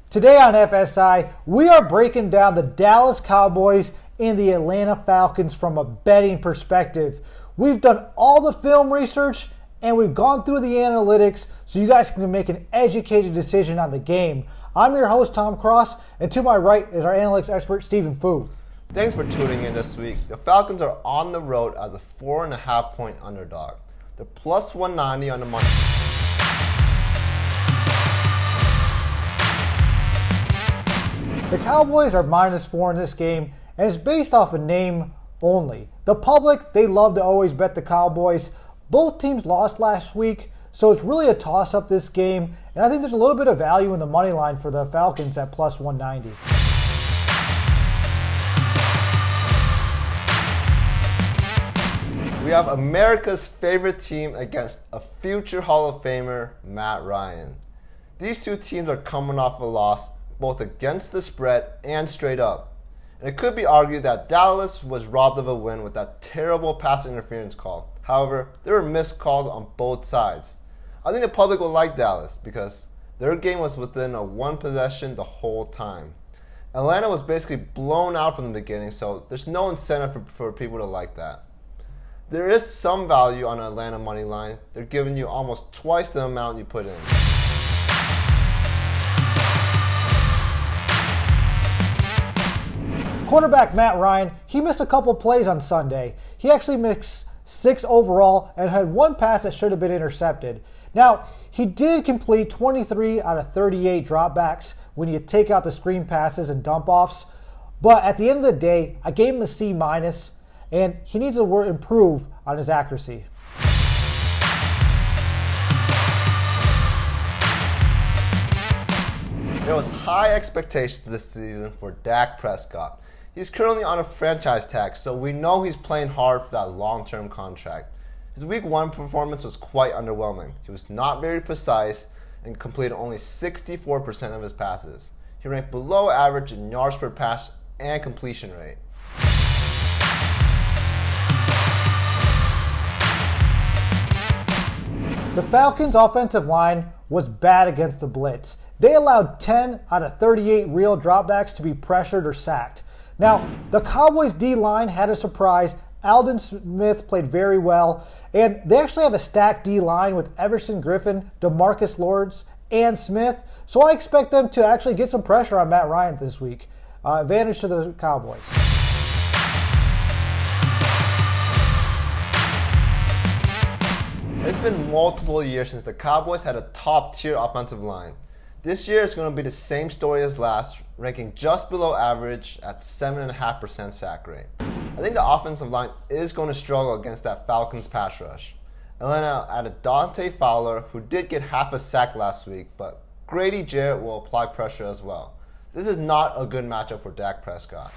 Today on FSI, we are breaking down the Dallas Cowboys and the Atlanta Falcons from a betting perspective. We've done all the film research and we've gone through the analytics so you guys can make an educated decision on the game. I'm your host, Tom Cross, and to my right is our analytics expert, Stephen Fu. Thanks for tuning in this week. The Falcons are on the road as a 4.5 point underdog. They're plus 190 on the money. The Cowboys are -4 in this game, and it's based off a name only. The public, they love to always bet the Cowboys. Both teams lost last week, so it's really a toss-up this game, and I think there's a little bit of value in the money line for the Falcons at plus 190. We have America's favorite team against a future Hall of Famer, Matt Ryan. These two teams are coming off a loss both against the spread and straight up. And it could be argued that Dallas was robbed of a win with that terrible pass interference call. However, there were missed calls on both sides. I think the public will like Dallas because their game was within a one possession the whole time. Atlanta was basically blown out from the beginning, so there's no incentive for people to like that. There is some value on Atlanta money line. They're giving you almost twice the amount you put in. Quarterback Matt Ryan, he missed a couple plays on Sunday. He actually missed 6 overall and had one pass that should have been intercepted. Now, he did complete 23 out of 38 dropbacks when you take out the screen passes and dump-offs. But at the end of the day, I gave him a C-, and he needs to improve on his accuracy. There was high expectations this season for Dak Prescott. He's currently on a franchise tag, so we know he's playing hard for that long-term contract. His Week 1 performance was quite underwhelming. He was not very precise and completed only 64% of his passes. He ranked below average in yards per pass and completion rate. The Falcons' offensive line was bad against the blitz. They allowed 10 out of 38 real dropbacks to be pressured or sacked. Now, the Cowboys' D-line had a surprise. Aldon Smith played very well, and they actually have a stacked D-line with Everson Griffin, DeMarcus Lawrence, and Smith. So I expect them to actually get some pressure on Matt Ryan this week. Advantage to the Cowboys. It's been multiple years since the Cowboys had a top-tier offensive line. This year is going to be the same story as last, ranking just below average at 7.5% sack rate. I think the offensive line is going to struggle against that Falcons pass rush. Atlanta added Dante Fowler, who did get half a sack last week, but Grady Jarrett will apply pressure as well. This is not a good matchup for Dak Prescott.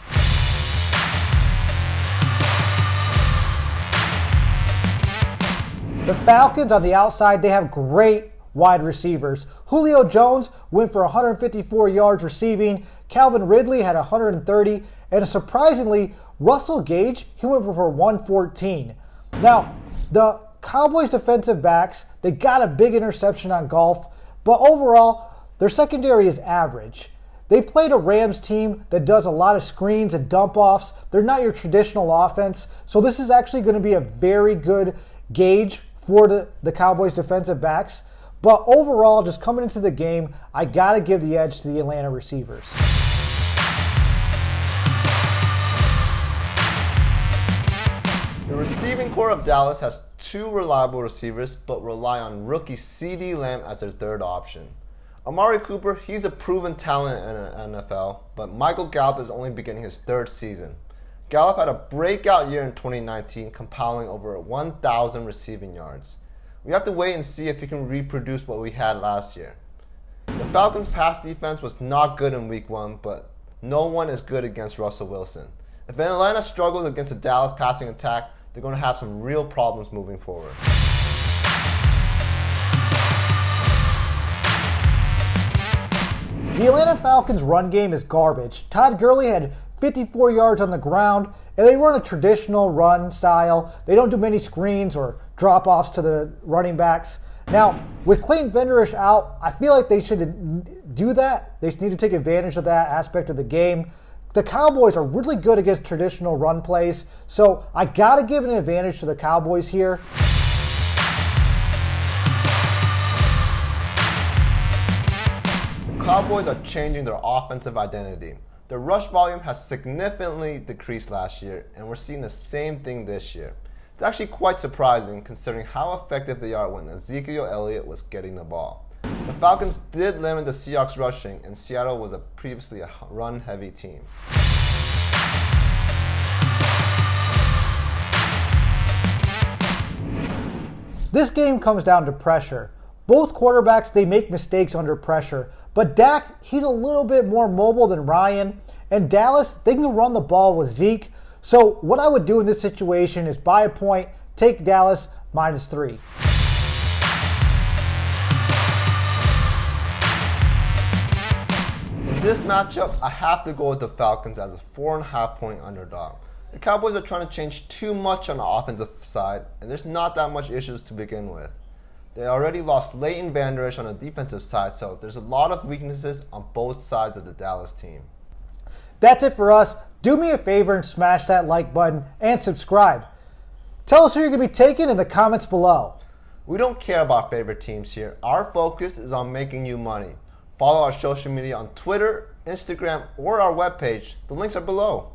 The Falcons on the outside, they have great wide receivers. Julio Jones went for 154 yards receiving. Calvin Ridley had 130. And surprisingly, Russell Gage, he went for 114. Now, the Cowboys defensive backs, they got a big interception on Golf. But overall, their secondary is average. They played a Rams team that does a lot of screens and dump-offs. They're not your traditional offense. So this is actually going to be a very good gauge for the Cowboys defensive backs. But overall, just coming into the game, I got to give the edge to the Atlanta receivers. The receiving core of Dallas has 2 reliable receivers, but rely on rookie CeeDee Lamb as their third option. Amari Cooper, he's a proven talent in the NFL, but Michael Gallup is only beginning his 3rd season. Gallup had a breakout year in 2019, compiling over 1,000 receiving yards. We have to wait and see if he can reproduce what we had last year. The Falcons' pass defense was not good in Week 1, but no one is good against Russell Wilson. If Atlanta struggles against the Dallas passing attack, they're going to have some real problems moving forward. The Atlanta Falcons' run game is garbage. Todd Gurley had 54 yards on the ground, and they run a traditional run style. They don't do many screens or drop-offs to the running backs. Now, with Clayton Venderish out, I feel like they should do that. They need to take advantage of that aspect of the game. The Cowboys are really good against traditional run plays, so I got to give an advantage to the Cowboys here. The Cowboys are changing their offensive identity. Their rush volume has significantly decreased last year, and we're seeing the same thing this year. It's actually quite surprising considering how effective they are when Ezekiel Elliott was getting the ball. The Falcons did limit the Seahawks rushing, and Seattle was previously a run-heavy team. This game comes down to pressure. Both quarterbacks, they make mistakes under pressure. But Dak, he's a little bit more mobile than Ryan. And Dallas, they can run the ball with Zeke. So what I would do in this situation is buy a point, take Dallas -3. In this matchup, I have to go with the Falcons as a 4.5-point underdog. The Cowboys are trying to change too much on the offensive side, and there's not that much issues to begin with. They already lost Leighton Vander Esch on the defensive side, so there's a lot of weaknesses on both sides of the Dallas team. That's it for us. Do me a favor and smash that like button and subscribe. Tell us who you're going to be taking in the comments below. We don't care about favorite teams here. Our focus is on making you money. Follow our social media on Twitter, Instagram, or our webpage. The links are below.